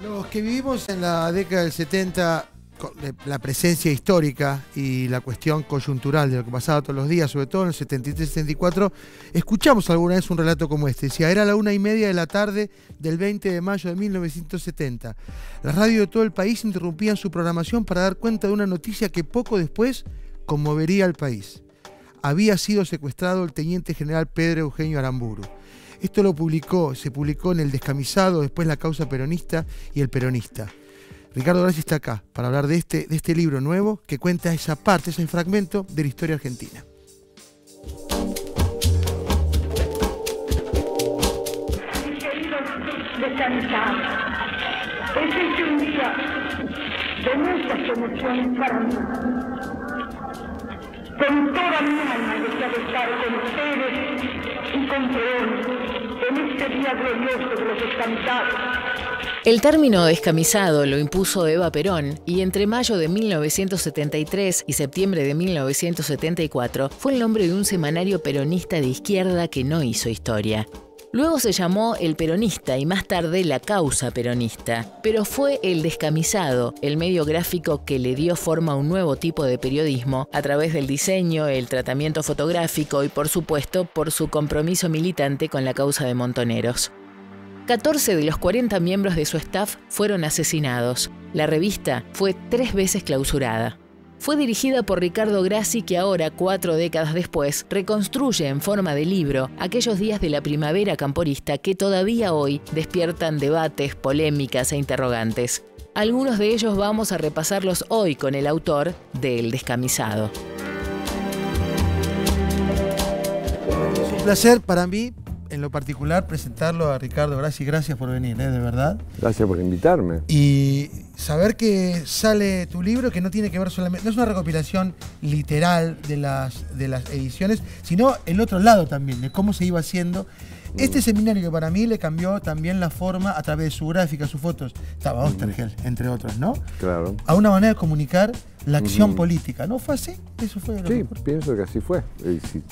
Los que vivimos en la década del 70, la presencia histórica y la cuestión coyuntural de lo que pasaba todos los días, sobre todo en el 73-74, escuchamos alguna vez un relato como este. Decía, era la 1:30 de la tarde del 20 de mayo de 1970. Las radios de todo el país interrumpían su programación para dar cuenta de una noticia que poco después conmovería al país. Había sido secuestrado el teniente general Pedro Eugenio Aramburu. Esto se publicó en El Descamisado, después La Causa Peronista y El Peronista. Ricardo Grassi está acá para hablar de este libro nuevo que cuenta esa parte, ese fragmento de la historia argentina. Mis queridos descamisados, es un día de muchas emociones para mí. Con toda mi alma deseo estar con ustedes y con Perón en este día glorioso de los descamisados. El término descamisado lo impuso Eva Perón y entre mayo de 1973 y septiembre de 1974 fue el nombre de un semanario peronista de izquierda que no hizo historia. Luego se llamó El Peronista y más tarde La Causa Peronista, pero fue El Descamisado, el medio gráfico que le dio forma a un nuevo tipo de periodismo a través del diseño, el tratamiento fotográfico y por supuesto por su compromiso militante con la causa de Montoneros. 14 de los 40 miembros de su staff fueron asesinados. La revista fue 3 veces clausurada. Fue dirigida por Ricardo Grassi, que ahora, 4 décadas después, reconstruye en forma de libro aquellos días de la primavera camporista que todavía hoy despiertan debates, polémicas e interrogantes. Algunos de ellos vamos a repasarlos hoy con el autor de El Descamisado. Es un placer para mí, en lo particular, presentarlo a Ricardo Grassi. Gracias por venir, de verdad. Gracias por invitarme. Y saber que sale tu libro, que no tiene que ver solamente, no es una recopilación literal de las ediciones, sino el otro lado también, de cómo se iba haciendo. Este seminario que para mí le cambió también la forma a través de su gráfica, sus fotos, estaba Osterhel, entre otros, ¿no? Claro. A una manera de comunicar la acción política, ¿no fue así? Eso fue lo Sí, pienso que así fue.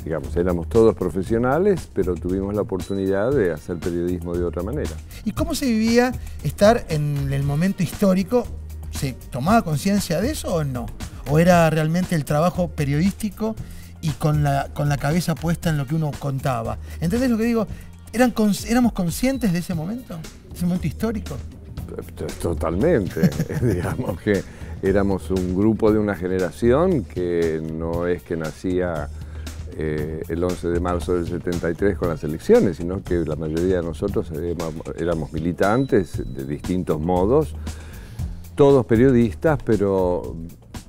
Digamos, éramos todos profesionales, pero tuvimos la oportunidad de hacer periodismo de otra manera. ¿Y cómo se vivía estar en el momento histórico? ¿Se tomaba conciencia de eso o no? ¿O era realmente el trabajo periodístico y con la cabeza puesta en lo que uno contaba? ¿Entendés lo que digo? ¿Éramos conscientes de ese momento histórico? Totalmente. Digamos que éramos un grupo de una generación que no es que nacía el 11 de marzo del 73 con las elecciones, sino que la mayoría de nosotros éramos militantes de distintos modos, todos periodistas, pero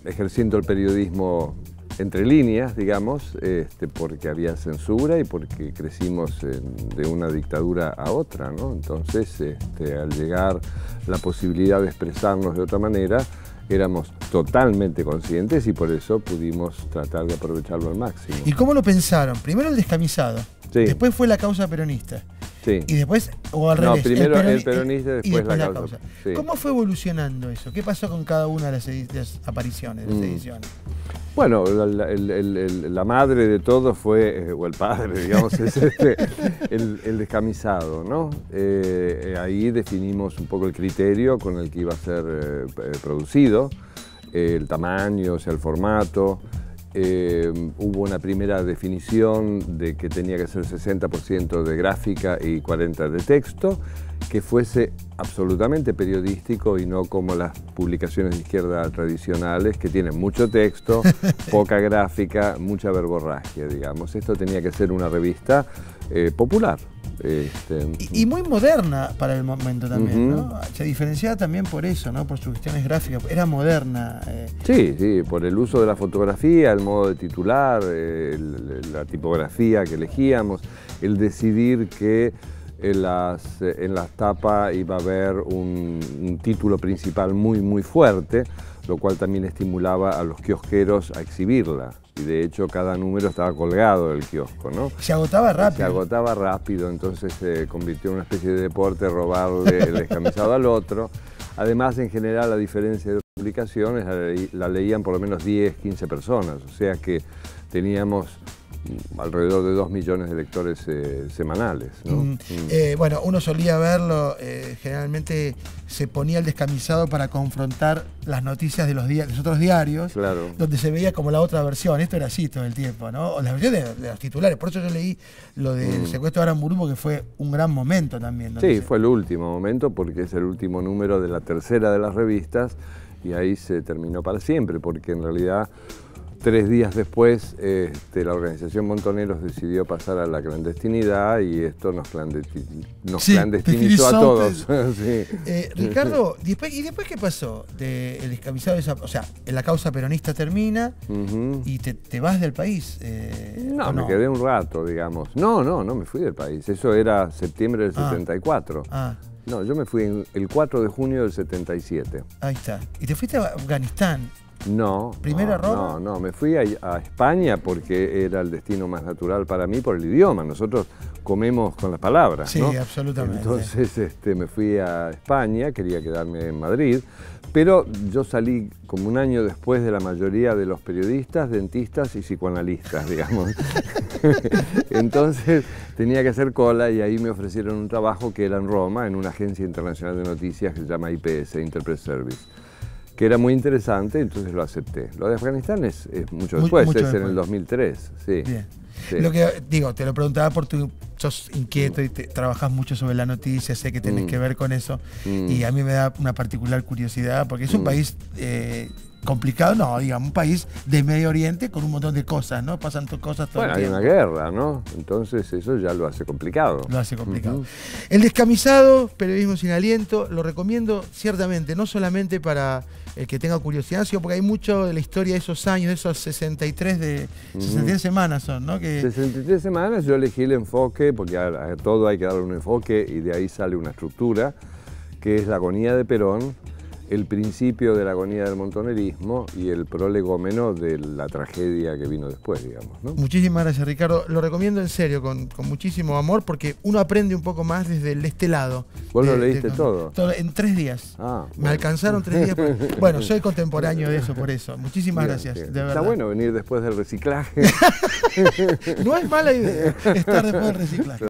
ejerciendo el periodismo entre líneas, digamos, porque había censura y porque crecimos de una dictadura a otra, ¿no? Entonces, al llegar la posibilidad de expresarnos de otra manera, éramos totalmente conscientes y por eso pudimos tratar de aprovecharlo al máximo. ¿Y cómo lo pensaron? Primero El Descamisado, sí. Después fue La Causa Peronista. Sí. Y después, o al revés. No, primero el peronista y después la causa. Sí. ¿Cómo fue evolucionando eso? ¿Qué pasó con cada una de las apariciones, de las ediciones? Bueno, la madre de todo fue, o el padre, digamos, es el Descamisado, ¿no? Ahí definimos un poco el criterio con el que iba a ser producido, el tamaño, o sea, el formato. Hubo una primera definición de que tenía que ser 60% de gráfica y 40% de texto, que fuese absolutamente periodístico y no como las publicaciones de izquierda tradicionales que tienen mucho texto, poca gráfica, mucha verborragia, digamos. Esto tenía que ser una revista popular. Y muy moderna para el momento también, ¿no? Se diferenciaba también por eso, ¿no? Por sus cuestiones gráficas, era moderna. Sí, por el uso de la fotografía, el modo de titular, la tipografía que elegíamos, el decidir que en las tapas iba a haber un título principal muy fuerte, lo cual también estimulaba a los kiosqueros a exhibirla. Y de hecho cada número estaba colgado del kiosco, ¿no? Se agotaba rápido. Se agotaba rápido, entonces se convirtió en una especie de deporte robarle el descamisado al otro. Además, en general, a diferencia de otras publicaciones, la leían por lo menos 10, 15 personas. O sea que teníamos alrededor de 2 millones de lectores semanales, ¿no? Bueno, uno solía verlo, generalmente se ponía el descamisado para confrontar las noticias de los otros diarios, Claro. donde se veía como la otra versión. Esto era así todo el tiempo, ¿no? O la versión de los titulares. Por eso yo leí lo del secuestro de Aramburú, porque fue un gran momento también. Sí, fue el último momento porque es el último número de la tercera de las revistas y ahí se terminó para siempre, porque en realidad 3 días después la organización Montoneros decidió pasar a la clandestinidad y esto nos clandestinizó a todos. Sí. Ricardo, ¿y después qué pasó? El descamisado, o sea, la causa peronista termina y te vas del país. No, me quedé un rato, digamos. No me fui del país. Eso era septiembre del 74. No, yo me fui el 4 de junio del 77. Ahí está. ¿Y te fuiste a Afganistán? No. ¿Primero a Roma? No, me fui a España porque era el destino más natural para mí por el idioma. Nosotros comemos con las palabras, ¿no? Sí, absolutamente. Entonces me fui a España, quería quedarme en Madrid, pero yo salí como un año después de la mayoría de los periodistas, dentistas y psicoanalistas, digamos. Entonces tenía que hacer cola y ahí me ofrecieron un trabajo que era en Roma, en una agencia internacional de noticias que se llama IPS, Interpress Service, que era muy interesante, entonces lo acepté. Lo de Afganistán es mucho después, en el 2003. Sí. Bien. Sí. Lo que digo, te lo preguntaba porque sos inquieto y trabajás mucho sobre la noticia, sé que tenés que ver con eso, y a mí me da una particular curiosidad, porque es un país complicado, no, digamos, un país de Medio Oriente con un montón de cosas, ¿no? Pasan cosas todo el tiempo. Hay una guerra, ¿no? Entonces eso ya lo hace complicado. Lo hace complicado. El Descamisado, periodismo sin aliento, lo recomiendo ciertamente, no solamente para el que tenga curiosidad, sino porque hay mucho de la historia de esos años, de esos 63 semanas son, ¿no? 63 semanas yo elegí el enfoque, porque a todo hay que darle un enfoque y de ahí sale una estructura, que es la agonía de Perón, el principio de la agonía del montonerismo y el prolegómeno de la tragedia que vino después, digamos, ¿no? Muchísimas gracias, Ricardo. Lo recomiendo en serio, con muchísimo amor, porque uno aprende un poco más desde este lado. ¿Vos lo leíste todo? En 3 días. Bueno. Me alcanzaron 3 días. Bueno, soy contemporáneo de eso, por eso. Muchísimas gracias, de verdad. Está bueno venir después del reciclaje. No es mala idea estar después del reciclaje.